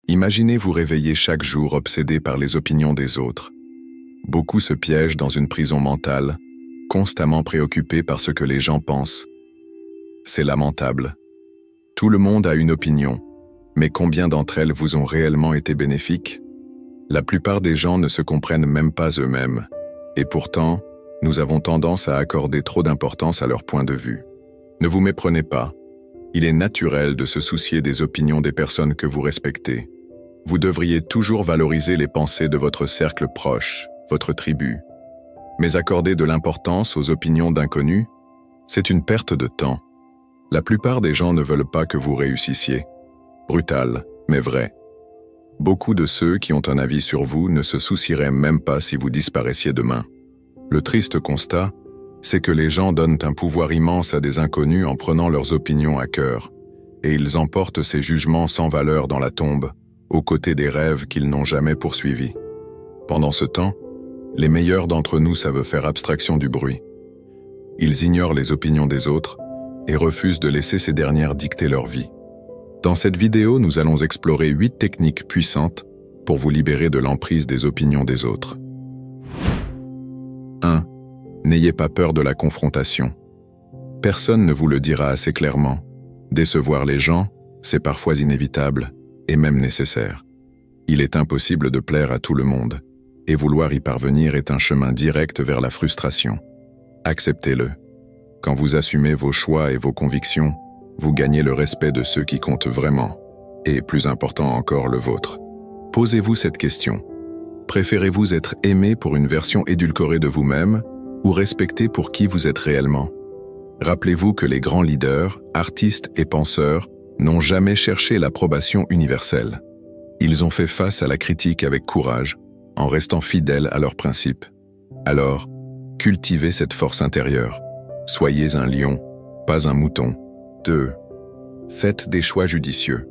Imaginez vous réveiller chaque jour obsédé par les opinions des autres. Beaucoup se piègent dans une prison mentale, constamment préoccupés par ce que les gens pensent. C'est lamentable. Tout le monde a une opinion, mais combien d'entre elles vous ont réellement été bénéfiques? La plupart des gens ne se comprennent même pas eux-mêmes, et pourtant, nous avons tendance à accorder trop d'importance à leur point de vue. Ne vous méprenez pas. Il est naturel de se soucier des opinions des personnes que vous respectez. Vous devriez toujours valoriser les pensées de votre cercle proche, votre tribu. Mais accorder de l'importance aux opinions d'inconnus, c'est une perte de temps. La plupart des gens ne veulent pas que vous réussissiez. Brutal, mais vrai. Beaucoup de ceux qui ont un avis sur vous ne se soucieraient même pas si vous disparaissiez demain. Le triste constat, c'est que les gens donnent un pouvoir immense à des inconnus en prenant leurs opinions à cœur, et ils emportent ces jugements sans valeur dans la tombe, aux côtés des rêves qu'ils n'ont jamais poursuivis. Pendant ce temps, les meilleurs d'entre nous savent faire abstraction du bruit. Ils ignorent les opinions des autres et refusent de laisser ces dernières dicter leur vie. Dans cette vidéo, nous allons explorer 8 techniques puissantes pour vous libérer de l'emprise des opinions des autres. 1. N'ayez pas peur de la confrontation. Personne ne vous le dira assez clairement. Décevoir les gens, c'est parfois inévitable et même nécessaire. Il est impossible de plaire à tout le monde, et vouloir y parvenir est un chemin direct vers la frustration. Acceptez-le. Quand vous assumez vos choix et vos convictions, vous gagnez le respect de ceux qui comptent vraiment, et plus important encore, le vôtre. Posez-vous cette question. Préférez-vous être aimé pour une version édulcorée de vous-même ou respecté pour qui vous êtes réellement? Rappelez-vous que les grands leaders, artistes et penseurs n'ont jamais cherché l'approbation universelle. Ils ont fait face à la critique avec courage, en restant fidèles à leurs principes. Alors, cultivez cette force intérieure. Soyez un lion, pas un mouton. 2. Faites des choix judicieux.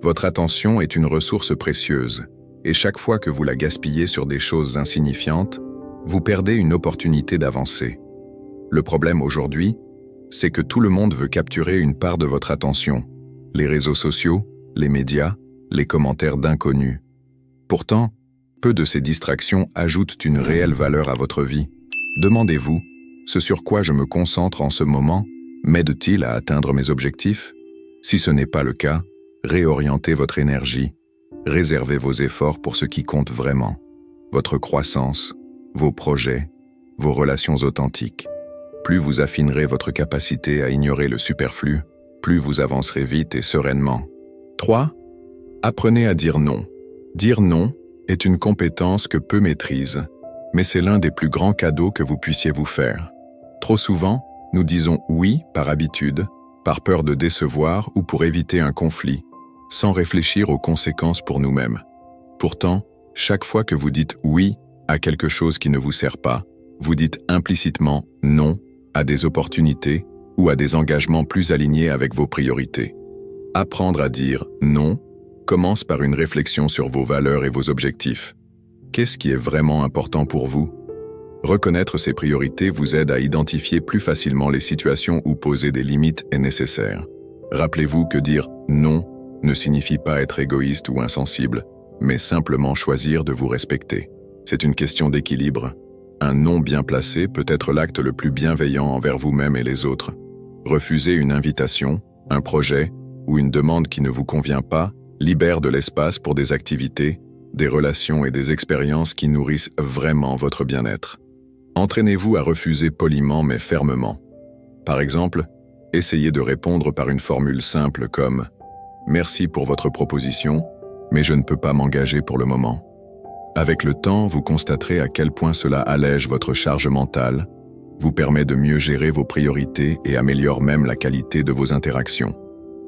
Votre attention est une ressource précieuse, et chaque fois que vous la gaspillez sur des choses insignifiantes, vous perdez une opportunité d'avancer. Le problème aujourd'hui, c'est que tout le monde veut capturer une part de votre attention. Les réseaux sociaux, les médias, les commentaires d'inconnus. Pourtant, peu de ces distractions ajoutent une réelle valeur à votre vie. Demandez-vous, ce sur quoi je me concentre en ce moment m'aide-t-il à atteindre mes objectifs? Si ce n'est pas le cas, réorientez votre énergie. Réservez vos efforts pour ce qui compte vraiment. Votre croissance, vos projets, vos relations authentiques. Plus vous affinerez votre capacité à ignorer le superflu, plus vous avancerez vite et sereinement. 3. Apprenez à dire non. Dire non est une compétence que peu maîtrisent, mais c'est l'un des plus grands cadeaux que vous puissiez vous faire. Trop souvent, nous disons oui par habitude, par peur de décevoir ou pour éviter un conflit, sans réfléchir aux conséquences pour nous-mêmes. Pourtant, chaque fois que vous dites oui à quelque chose qui ne vous sert pas, vous dites implicitement non à des opportunités ou à des engagements plus alignés avec vos priorités. Apprendre à dire non commence par une réflexion sur vos valeurs et vos objectifs. Qu'est-ce qui est vraiment important pour vous? Reconnaître ces priorités vous aide à identifier plus facilement les situations où poser des limites est nécessaire. Rappelez-vous que dire non ne signifie pas être égoïste ou insensible, mais simplement choisir de vous respecter. C'est une question d'équilibre. Un non bien placé peut être l'acte le plus bienveillant envers vous-même et les autres. Refuser une invitation, un projet ou une demande qui ne vous convient pas libère de l'espace pour des activités, des relations et des expériences qui nourrissent vraiment votre bien-être. Entraînez-vous à refuser poliment mais fermement. Par exemple, essayez de répondre par une formule simple comme « Merci pour votre proposition, mais je ne peux pas m'engager pour le moment ». Avec le temps, vous constaterez à quel point cela allège votre charge mentale, vous permet de mieux gérer vos priorités et améliore même la qualité de vos interactions.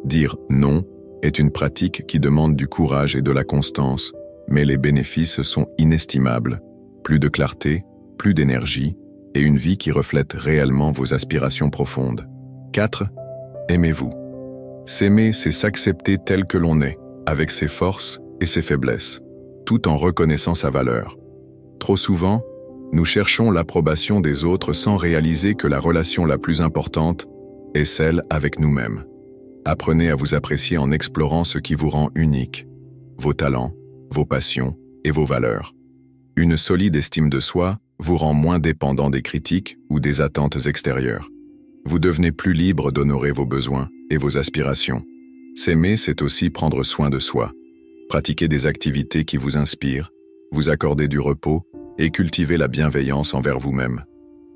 Dire non est une pratique qui demande du courage et de la constance, mais les bénéfices sont inestimables. Plus de clarté, plus d'énergie et une vie qui reflète réellement vos aspirations profondes. 4. Aimez-vous. S'aimer, c'est s'accepter tel que l'on est, avec ses forces et ses faiblesses, tout en reconnaissant sa valeur. Trop souvent, nous cherchons l'approbation des autres sans réaliser que la relation la plus importante est celle avec nous-mêmes. Apprenez à vous apprécier en explorant ce qui vous rend unique. vos talents, vos passions et vos valeurs. Une solide estime de soi vous rend moins dépendant des critiques ou des attentes extérieures. Vous devenez plus libre d'honorer vos besoins et vos aspirations. S'aimer, c'est aussi prendre soin de soi. Pratiquer des activités qui vous inspirent, vous accorder du repos et cultiver la bienveillance envers vous-même.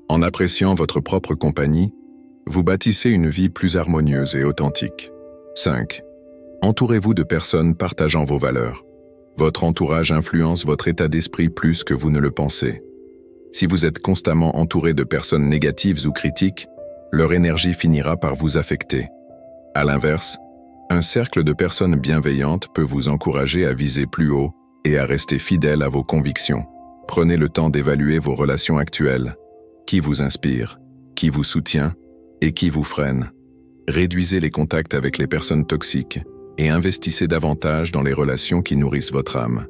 En appréciant votre propre compagnie, vous bâtissez une vie plus harmonieuse et authentique. 5. Entourez-vous de personnes partageant vos valeurs. Votre entourage influence votre état d'esprit plus que vous ne le pensez. Si vous êtes constamment entouré de personnes négatives ou critiques, leur énergie finira par vous affecter. À l'inverse, un cercle de personnes bienveillantes peut vous encourager à viser plus haut et à rester fidèle à vos convictions. Prenez le temps d'évaluer vos relations actuelles. Qui vous inspire, qui vous soutient et qui vous freine. Réduisez les contacts avec les personnes toxiques et investissez davantage dans les relations qui nourrissent votre âme.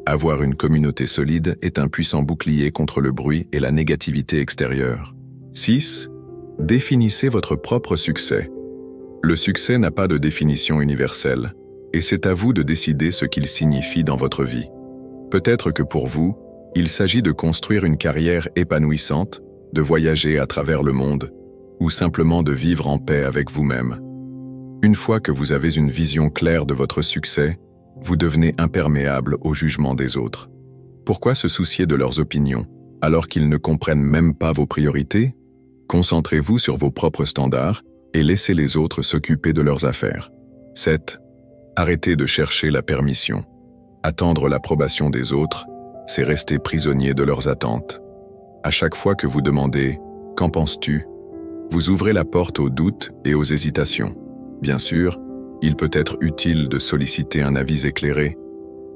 Avoir une communauté solide est un puissant bouclier contre le bruit et la négativité extérieure. 6. Définissez votre propre succès. Le succès n'a pas de définition universelle, et c'est à vous de décider ce qu'il signifie dans votre vie. Peut-être que pour vous, il s'agit de construire une carrière épanouissante, de voyager à travers le monde, ou simplement de vivre en paix avec vous-même. Une fois que vous avez une vision claire de votre succès, vous devenez imperméable au jugement des autres. Pourquoi se soucier de leurs opinions, alors qu'ils ne comprennent même pas vos priorités? Concentrez-vous sur vos propres standards et laissez les autres s'occuper de leurs affaires. 7. Arrêtez de chercher la permission. Attendre l'approbation des autres, c'est rester prisonnier de leurs attentes. À chaque fois que vous demandez « Qu'en penses-tu ?», vous ouvrez la porte aux doutes et aux hésitations. Bien sûr, il peut être utile de solliciter un avis éclairé,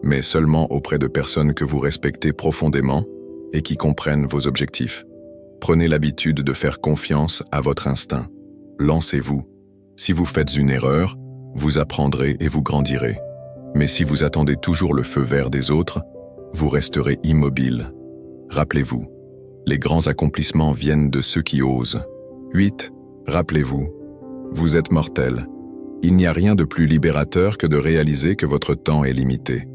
mais seulement auprès de personnes que vous respectez profondément et qui comprennent vos objectifs. Prenez l'habitude de faire confiance à votre instinct. Lancez-vous. Si vous faites une erreur, vous apprendrez et vous grandirez. Mais si vous attendez toujours le feu vert des autres, vous resterez immobile. Rappelez-vous, les grands accomplissements viennent de ceux qui osent. 8. Rappelez-vous, vous êtes mortel. Il n'y a rien de plus libérateur que de réaliser que votre temps est limité.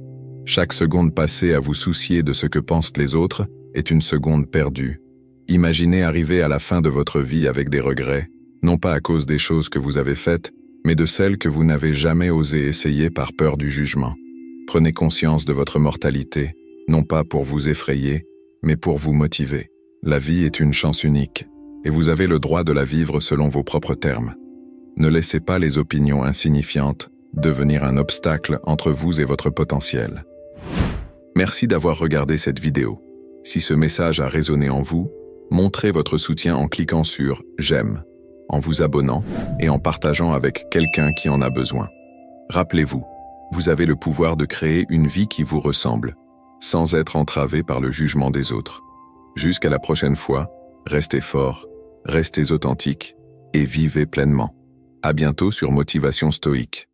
Chaque seconde passée à vous soucier de ce que pensent les autres est une seconde perdue. Imaginez arriver à la fin de votre vie avec des regrets, non pas à cause des choses que vous avez faites, mais de celles que vous n'avez jamais osé essayer par peur du jugement. Prenez conscience de votre mortalité, non pas pour vous effrayer, mais pour vous motiver. La vie est une chance unique, et vous avez le droit de la vivre selon vos propres termes. Ne laissez pas les opinions insignifiantes devenir un obstacle entre vous et votre potentiel. Merci d'avoir regardé cette vidéo. Si ce message a résonné en vous, montrez votre soutien en cliquant sur « J'aime », en vous abonnant et en partageant avec quelqu'un qui en a besoin. Rappelez-vous, vous avez le pouvoir de créer une vie qui vous ressemble, sans être entravé par le jugement des autres. Jusqu'à la prochaine fois, restez forts, restez authentiques et vivez pleinement. À bientôt sur Motivation Stoïque.